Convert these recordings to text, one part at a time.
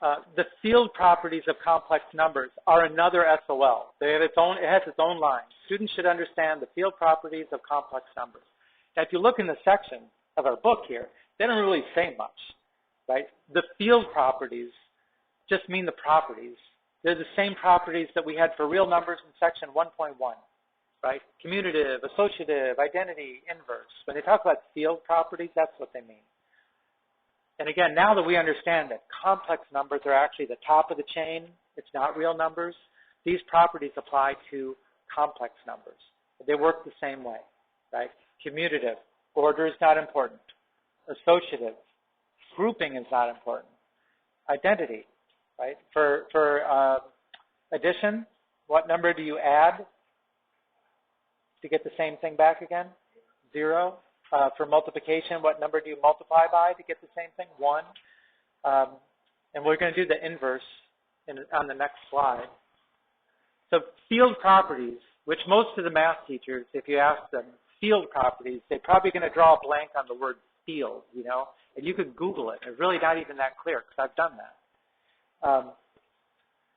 The field properties of complex numbers are another SOL. They have its own, it has its own line. Students should understand the field properties of complex numbers. Now, if you look in the section of our book here, they don't really say much, right? The field properties just mean the properties. They're the same properties that we had for real numbers in section 1.1, right? Commutative, associative, identity, inverse. When they talk about field properties, that's what they mean. And again, now that we understand that complex numbers are actually the top of the chain, it's not real numbers, these properties apply to complex numbers. They work the same way, right? Commutative, order is not important. Associative, grouping is not important. Identity, right? For addition, what number do you add to get the same thing back again? 0. For multiplication, what number do you multiply by to get the same thing? 1. And we're going to do the inverse on the next slide. So field properties, which most of the math teachers, if you ask them field properties, they're probably going to draw a blank on the word field, you know, and you could Google it. It's really not even that clear because I've done that.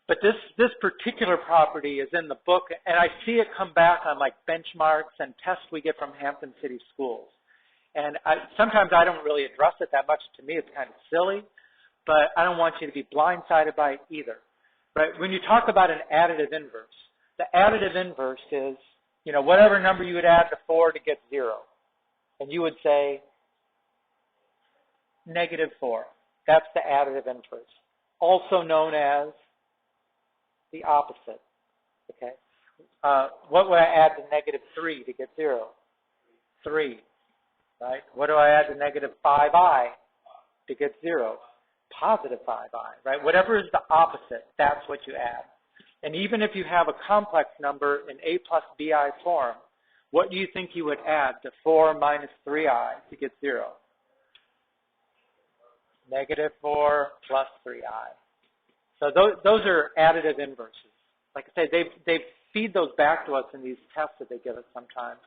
But this particular property is in the book, and I see it come back on like benchmarks and tests we get from Hampton City schools. And sometimes I don't really address it that much. To me, it's kind of silly, but I don't want you to be blindsided by it either. Right? When you talk about an additive inverse, the additive inverse is, you know, whatever number you would add to 4 to get 0. And you would say -4. That's the additive inverse, also known as the opposite. Okay. What would I add to -3 to get 0? 3. Right? What do I add to -5i to get 0? +5i. Right? Whatever is the opposite, that's what you add. And even if you have a complex number in a plus bi form, what do you think you would add to 4 minus 3i to get 0? -4 plus 3i. So those are additive inverses. Like I say, they feed those back to us in these tests that they give us sometimes.